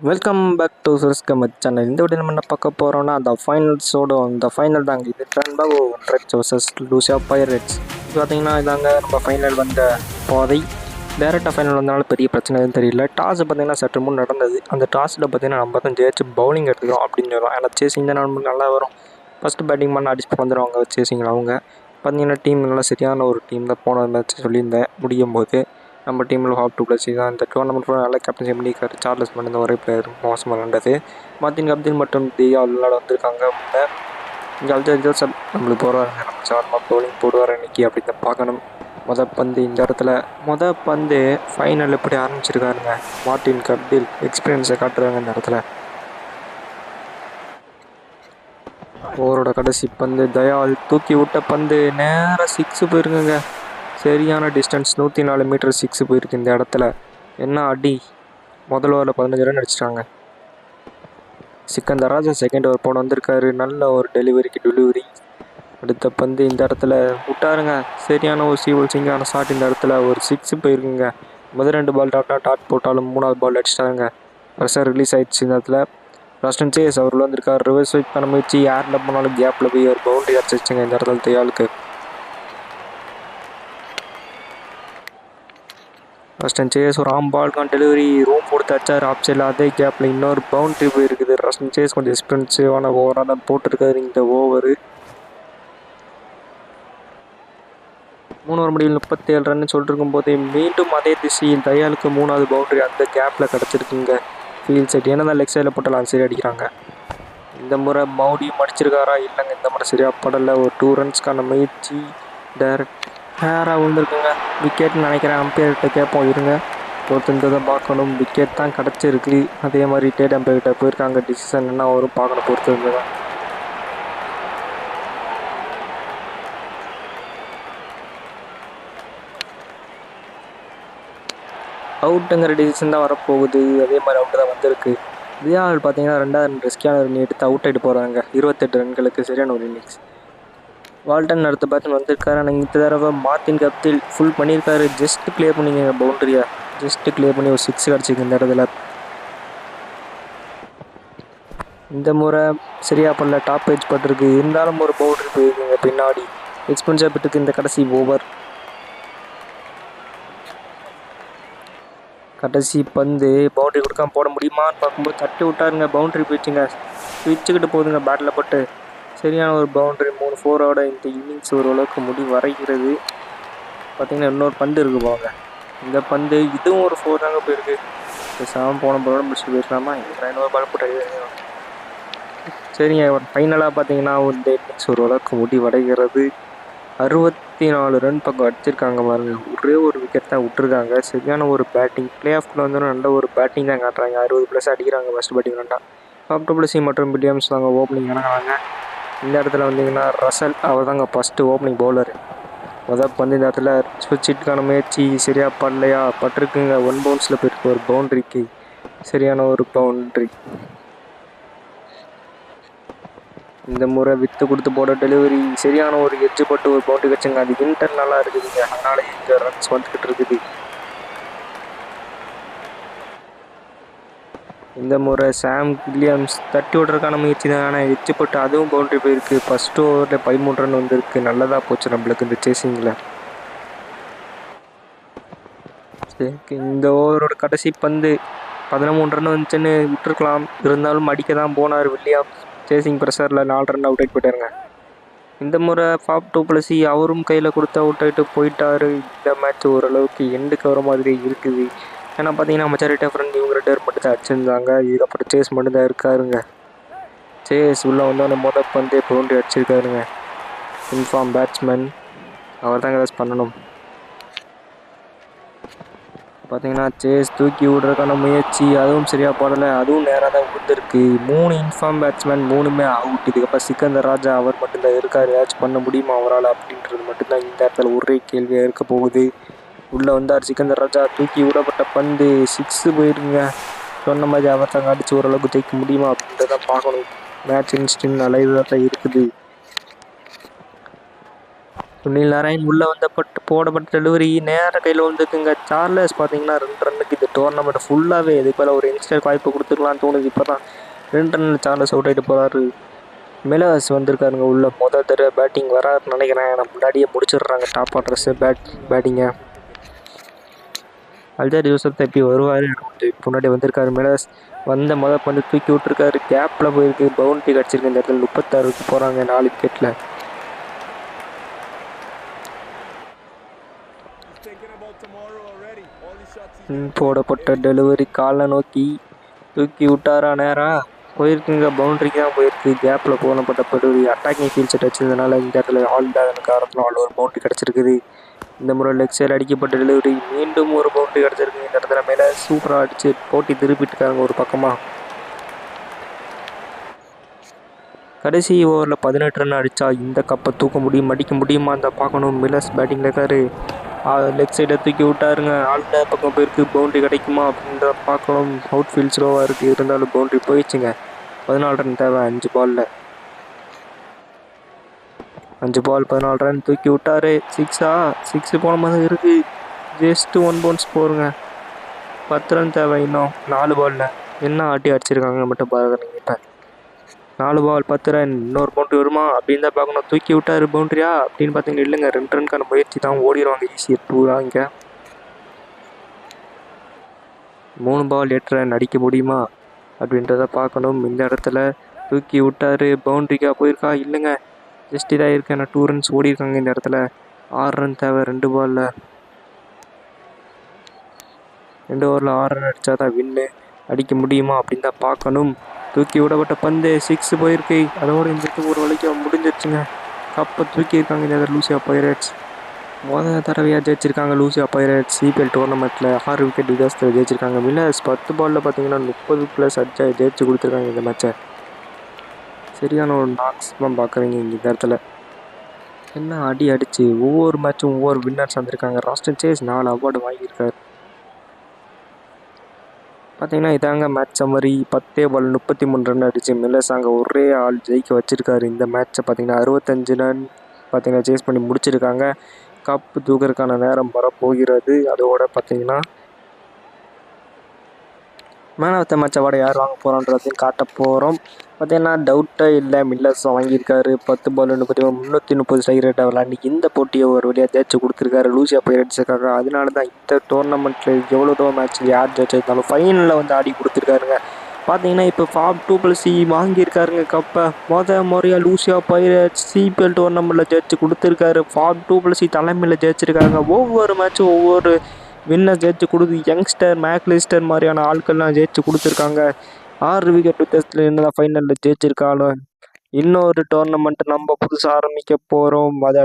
Welcome back to சுரஸ்கமத் channel. இந்த video நம்ம என்ன பார்க்க போகிறோம்னா அந்த ஃபைனல் தாங்க. இது Trinbago reds versus Lucia pirates. இது பார்த்தீங்கன்னா இதாங்க நம்ம ஃபைனல் வந்த பாதை. டேரெக்டாக ஃபைனல் வந்தனால பெரிய பிரச்சனை எதுவும் தெரியல. டாஸ் பார்த்தீங்கன்னா சற்று முன் நடந்தது. அந்த டாஸில் பார்த்தீங்கன்னா நம்ம தான் ஜெயிச்சு பவுலிங் எடுத்துக்கிறோம் அப்படின்னு சொல்லுவோம். ஏன்னா சேசிங் தான் நமக்கு நல்லா வரும். ஃபஸ்ட்டு பேட்டிங் பண்ண அடிச்சு வந்துடுவாங்க சேசிங்கில். அவங்க பார்த்தீங்கன்னா டீம் நல்லா சரியான ஒரு டீம் தான். போன மேட்ச் சொல்லியிருந்தேன் முடியும் போது நம்ம டீமில் ஹாப் டூ ப்ளஸ் தான் இந்த டோர்னமெண்ட் ஃபுல்லாக நல்லா கேப்டன்ஷிப் பண்ணியிருக்காரு. சார்லஸ் மட்டும் இந்த ஒரே பிளேயர் மோசமாக விளாண்டது. மார்டின் கப்தில் மற்றும் தியா விளையாட வந்திருக்காங்க. இங்கே ரிசல்ட்ஸ் நம்மளுக்கு போடுவாங்க. நம்ம சார்மா பவுலிங் போடுவார் இன்னைக்கு அப்படின்னு பார்க்கணும். பந்து இந்த இடத்துல பந்து ஃபைனல் எப்படி ஆரம்பிச்சிருக்காருங்க. மார்டின் கப்தில் எக்ஸ்பீரியன்ஸை காட்டுறாங்க இந்த இடத்துல. ஓவரோட கடைசி பந்து தயால் தூக்கி விட்ட பந்து நேராக 6 போயிருக்குங்க. சரியான டிஸ்டன்ஸ் 104 மீட்டர் 6 போயிருக்கு. இந்த இடத்துல என்ன அடி. முதல் ஓவரில் 15 ரன் அடிச்சிட்டாங்க. சிக்கந்தர் ராஜா செகண்ட் ஓவர் போன வந்திருக்காரு. நல்ல ஒரு டெலிவரி. அடுத்த பந்து இந்த இடத்துல விட்டாருங்க. சரியான ஒரு சீவல் சிங்கான ஷாட். இந்த இடத்துல ஒரு 6 போயிருக்குங்க. முதல் 2 பால் டாட் போட்டாலும் 3வது பால் அடிச்சிட்டாங்க. ப்ரெஷர் ரிலீஸ் ஆயிடுச்சு. இந்த இடத்துல ரஸ்டன் சேஸ் அவர் வந்திருக்காரு. ரிவர்ஸ் ஸ்வைப் பண்ண முயற்சி. ஏரில் போனாலும் கேப்பில் போய் ஒரு பவுண்டரி அடிச்சிச்சுங்க. இந்த இடத்துல தையாளுக்கு ரஸ்டன் சேஸ் ஒரு பால்கான் டெலிவரி ரூம் கொடுத்து அடிச்சார் ஆப் சைடில். அதே கேப்பில் இன்னொரு பவுண்டரி போயிருக்குது. ரஸ்டன் சேஸ் கொஞ்சம் எக்ஸ்பென்சிவான ஓவராக தான் போட்டிருக்காரு இந்த ஓவரு. 3 ஓவர் முடிவில் 37 ரன் சொல்லிட்டு இருக்கும்போது மீண்டும் அதே திசையில் தயாளுக்கு 3வது பவுண்டரி அந்த கேப்பில் கிடச்சிருக்குங்க. ஃபீல்ட் சைட் என்னதான் லெக் சைடில் போட்டாலும் சரி அடிக்கிறாங்க. இந்த முறை மறுபடியும் அடிச்சிருக்காரா இல்லைங்க. இந்த முறை சரியாக படலை. ஒரு 2 ரன்ஸ்க்கான முயற்சி நேராக விழுந்துருக்குங்க. விக்கெட்னு நினைக்கிறேன். அம்பையர்கிட்ட கேட்போம் இருங்க. பொறுத்திருந்ததை பார்க்கணும். விக்கெட் தான் கிடச்சிருக்கு. அதே மாதிரி டேட் அம்பையர்கிட்ட போயிருக்காங்க. டிசிஷன் என்ன வரும் பார்க்கணும். பொறுத்திருந்ததான் அவுட்டுங்கிற டிசிஷன் தான் வரப்போகுது. அதே மாதிரி அவுட்டு தான் வந்திருக்கு. தியால் பார்த்தீங்கன்னா 2வது ரிஸ்கியான ரன் எடுத்து அவுட் ஆகிட்டு போகிறாங்க. 28 ரன்களுக்கு சரியான ஒரு இன்னிங்ஸ். வால்டன் அடுத்த பேட்ஸ்மேன் வந்திருக்காரு. ஆனால் இந்த தடவை மார்டின் கப்தில் ஃபுல் பண்ணியிருக்காரு. ஜஸ்ட் கிளியர் பண்ணிங்க பவுண்டரியை. ஜஸ்ட் கிளியர் பண்ணி ஒரு 6 கிடச்சிருக்கு இந்த இடத்துல. இந்த முறை சரியாக பண்ணல. டாப் பேஜ் பட்டிருக்கு. இருந்தாலும் ஒரு பவுண்டரி போயிருக்குங்க பின்னாடி. எக்ஸ்பென்சிவாக பட்டுருக்கு இந்த கடைசி ஓவர். கடைசி பந்து பவுண்டரி கொடுக்காம போட முடியுமான்னு பார்க்கும்போது தட்டி விட்டாருங்க. பவுண்டரி போயிடுச்சுங்க. ஸ்விட்சுக்கிட்டு போகுதுங்க பேட்டில் பட்டு. சரியான ஒரு பவுண்டரி. 3 4ஓட இந்த இன்னிங்ஸ் ஓரளவுக்கு வரைகிறது. பார்த்திங்கன்னா இன்னொரு பந்து இருக்குது போங்க. இந்த பந்து இதுவும் ஒரு 4 தாங்க போயிருக்கு. போன பாலோட முடிச்சுட்டு போயிருக்கலாமா. இன்னொரு பால் போட்டு சரிங்க. ஃபைனலாக பார்த்தீங்கன்னா இந்த இன்னிங்ஸ் ஓரளவுக்கு வரைகிறது. 64 ரன் பக்கம் அடிச்சிருக்காங்க பாருங்க. ஒரே ஒரு விக்கெட் தான் விட்டுருக்காங்க. சரியான ஒரு பேட்டிங். பிளே ஆஃப்குள்ளே வந்தோன்னா நல்ல ஒரு பேட்டிங் தான் காட்டுறாங்க. 60+ அடிக்கிறாங்க ஃபஸ்ட் பேட்டிங் வேண்டாம். டாப் டூப்ளசி மற்றும் வில்லியம்ஸ் தாங்க ஓப்பனிங் இறங்குறாங்க. இந்த இடத்துல வந்தீங்கன்னா ரசல் அவர் தாங்க ஃபஸ்ட்டு ஓப்பனிங் பவுலர். பந்து இந்த இடத்துல ஸ்விட்சிட்டுக்கான முயற்சி சரியாக படலையா பட்டிருக்குங்க. 1 பவுன்ஸில் போயிருக்கு ஒரு பவுண்ட்ரிக்கு. சரியான ஒரு பவுண்ட்ரி. இந்த முறை வித்து கொடுத்து போட டெலிவரி சரியான ஒரு எட்ஜு போட்டு ஒரு பவுண்டரி வச்சுங்க. அது இன்டர்னலாக இருக்குதுங்க. அதனால இங்கே ரன்ஸ் வந்துக்கிட்டு இருக்குது. இந்த முறை சாம் வில்லியம்ஸ் தட்டி விட்றதுக்கான முயற்சி தான். ஆனால் எட்ஜு போட்டு அதுவும் பவுண்டரி போயிருக்கு. ஃபஸ்ட் ஓவரில் 13 ரன் வந்திருக்கு. நல்லதாக போச்சு நம்மளுக்கு இந்த சேசிங்கில். சரி, இந்த ஓவரோட கடைசி பந்து 13 ரன் வந்துச்சுன்னு விட்டுருக்கலாம். இருந்தாலும் அடிக்க தான் போனார் வில்லியம்ஸ். சேசிங் ப்ரெஷரில் 4 ரன் அவுட் ஆகிட்டு போயிட்டாருங்க. இந்த முறை ஃபாப் டூப்ளசி அவரும் கையில் கொடுத்து அவுட் ஆகிட்டு போயிட்டார். இந்த மேட்ச் ஓரளவுக்கு எண்டுக்கு வர மாதிரி இருக்குது. ஏன்னா பார்த்தீங்கன்னா மெஜாரிட்டி ஆஃப் ரன் இவங்க 2 பேர் மட்டும் தான் அடிச்சிருந்தாங்க. இதுக்கப்புறம் சேஸ் மட்டும் தான் இருக்காருங்க. சேஸ் உள்ளே வந்தோடனே பந்தே பவுண்டரி அடிச்சிருக்காருங்க. இன்ஃபார்ம் பேட்ஸ்மேன் அவர் தாங்க ஏதாச்சும் பண்ணணும். பார்த்தீங்கன்னா சேஸ் தூக்கி விடுறதுக்கான முயற்சி அதுவும் சரியாக போடலை. அதுவும் நேராக தான் விழுந்திருக்கு. 3 இன்ஃபார்ம் பேட்ஸ்மேன் 3மே அவுட். இதுக்கப்புறம் சிக்கந்தர் ராஜா அவர் மட்டும்தான் இருக்கார். ஏதாச்சும் பண்ண முடியுமா அவரால் அப்படின்றது மட்டும்தான் இந்த இடத்துல ஒரே கேள்வியாக இருக்க போகுது. உள்ளே வந்தார் சிக்கந்தர் ராஜா. தூக்கி விடப்பட்ட பந்து 6 போயிருங்க. சொன்ன மாதிரி அவர் தாங்க அடித்து ஓரளவுக்கு ஜெயிக்க முடியுமா அப்படின்றதான் பார்க்கணும். மேட்ச் இன்ஸ்டின் அலைவாக தான் இருக்குது. சுனில் நாராயண் உள்ளே போடப்பட்ட டெலிவரி நேர கையில் வந்துருக்குங்க. சார்லஸ் பார்த்தீங்கன்னா 2 ரன்னுக்கு இந்த டோர்னமெண்ட் ஃபுல்லாகவே இதுக்கு மேலே ஒரு யங்ஸ்டர் வாய்ப்பு கொடுத்துக்கலாம்னு தோணுது. இப்போ தான் 2 ரன்னில் சார்லஸ் அவுட் ஆகிட்டு போகிறாரு. மிலர்ஸ் வந்திருக்காருங்க உள்ள மொதல் தடவை பேட்டிங் வராருன்னு நினைக்கிறேன். நான் முன்னாடியே முடிச்சிடுறாங்க டாப் ஆர்டர்ஸ் பேட்டிங்கை. அல்ஜார் யூசப் தப்பி வருவார். முன்னாடி வந்திருக்காரு மிலர்ஸ். வந்த முதல் பந்து தூக்கி விட்டுருக்காரு. கேப்பில் போயிருக்கு. பவுண்டரி கிடச்சிருக்கு. இந்த இடத்துல 36க்கு போகிறாங்க 4 விக்கெட்டில். போடப்பட்ட டெலிவரி காலை நோக்கி தூக்கி விட்டாரா நேரா போயிருக்குங்க. பவுண்டரிக்கு தான் போயிருக்கு. கேப்பில் போனப்பட்ட டெலிவரி அட்டாக்கிங் ஃபீல்ட் செட் வச்சதுனால இந்த இடத்துல ஆல் இல்லாத காரணத்தினால ஒரு பவுண்டரி கிடச்சிருக்குது. இந்த முறை லெக் சைடு அடிக்கப்பட்ட டெலிவரி மீண்டும் ஒரு பவுண்டரி கிடச்சிருக்கு. இந்த இடத்துல மேலே சூப்பராக அடிச்சு போட்டி திருப்பிட்டுருக்காங்க ஒரு பக்கமாக. கடைசி ஓவரில் 18 ரன் அடித்தா இந்த கப்பை தூக்க முடியும் அடிக்க முடியுமா அந்த பார்க்கணும். மில்லர்ஸ் பேட்டிங்கில் இருக்காரு. லெக் சைடை தூக்கி விட்டாருங்க. ஆல்ட பக்கம் போயிருக்கு. பவுண்டரி கிடைக்குமா அப்படின்ற பார்க்கணும். அவுட் ஃபீல்ட் ஸ்லோவாக இருக்குது. இருந்தாலும் பவுண்டரி போயிடுச்சுங்க. 14 ரன் தேவை 5 பாலில். 5 பால் 14 ரன் தூக்கி விட்டாரு. 6 போன மாதிரி இருக்குது. Just 1 bounce போருங்க. 10 ரன் தேவை இன்னும் 4 பாலில். என்ன ஆட்டி அடிச்சிருக்காங்க மட்டும் பாருங்க. இப்போ 4 பால் 10 ரன். இன்னொரு பவுண்டரி வருமா அப்படின்னு தான் பார்க்கணும். தூக்கி விட்டாரு பவுண்டரியா அப்படின்னு பார்த்தீங்கன்னா இல்லைங்க. 2 ரன்கான முயற்சி தான். ஓடிடுவாங்க ஈஸியாக டூராக. இங்கே 3 பால் 8 ரன் அடிக்க முடியுமா அப்படின்றத பார்க்கணும். இந்த இடத்துல தூக்கி விட்டாரு. பவுண்டரிக்கா போயிருக்கா இல்லைங்க. ஜஸ்ட் இதாக இருக்கு. ஆனால் 2 ரன்ஸ் ஓடிருக்காங்க இந்த இடத்துல. 6 ரன் தேவை 2 பாலில். 2 ஓவரில் 6 ரன் அடித்தா தான் வின்னு. அடிக்க முடியுமா அப்படின்னு தான் பார்க்கணும். தூக்கி விடப்பட்ட பந்து 6 போயிருக்கு. அதோடு இந்த ஒரு வழிக்கு முடிஞ்சிருச்சுங்க. கப்பை தூக்கியிருக்காங்க இந்த லூசியா பைரேட்ஸ். முதல் தடவையாக ஜெயிச்சிருக்காங்க லூசியா பைரேட்ஸ். சிபிஎல் டோர்னமெண்ட்டில் 6 விக்கெட் வித்தியாசத்தில் ஜெயிச்சிருக்காங்க. மில்லர்ஸ் 10 பாலில் பார்த்தீங்கன்னா 30+ அடிச்சா ஜெயிச்சு கொடுத்துருக்காங்க இந்த மேட்சை. சரியான ஒரு நாக்ஸ் தான் பார்க்குறீங்க இந்த இடத்துல. என்ன அடி அடிச்சு ஒவ்வொரு மேட்சும் ஒவ்வொரு வின்னர்ஸ் வந்திருக்காங்க. ராஸ்டன் சேஸ் 4 அவார்டு வாங்கியிருக்காரு. பார்த்தீங்கன்னா இதாங்க மேட்ச் சம்மரி. 10 பால் 33 ரன் அடிச்சு மில்லர்ஸ் அங்கே ஒரே ஆள் ஜெயிக்க வச்சிருக்காரு. இந்த மேட்சை பார்த்தீங்கன்னா 65 ரன் பார்த்தீங்கன்னா சேஸ் பண்ணி முடிச்சிருக்காங்க. கப்பு தூக்கிறதுக்கான நேரம் வரப்போகிறது. அதோட பார்த்தீங்கன்னா மேன் ஆஃப் த மேட்ச் அவார்டை யார் வாங்க போகிறோன்றதையும் காட்ட போகிறோம். பார்த்தீங்கன்னா டவுட்டே இல்லை. மில்லர்ஸ் வாங்கியிருக்காரு. 10 பால் 330 ஸ்ட்ரைக் ரேட்டை விளாண்டு இந்த போட்டியை ஒரு வழியாக ஜெயிச்சு கொடுத்துருக்காரு லூசியா பைரேட்ஸுக்காக. அதனால தான் இந்த டோர்னமெண்ட்டில் எவ்வளோ மேட்ச் யார் ஜெயிச்சிருந்தாலும் ஃபைனலில் வந்து ஆடி கொடுத்துருக்காருங்க. பார்த்தீங்கன்னா இப்போ ஃபாப் 2+C வாங்கியிருக்காருங்க கப்பை. முறையாக லூசியா பைரேட்ஸ் சிபிஎல் டோர்னமெண்ட்டில் ஜெயிச்சு கொடுத்துருக்காரு. ஃபாப் 2+C தலைமையில் ஜெயிச்சிருக்காங்க. ஒவ்வொரு மேட்சும் ஒவ்வொரு வின்னர் ஜெயிச்சு கொடுத்து யங்ஸ்டர் மேக்லிஸ்டர் மாதிரியான ஆட்கள்லாம் ஜெயிச்சு கொடுத்துருக்காங்க. 6 விக்கெட் வித்தியாசத்தில் என்னதான் ஃபைனலில் ஜெயிச்சிருக்காலும் இன்னொரு டோர்னமெண்ட் நம்ம புதுசாக ஆரம்பிக்க போகிறோம். அதை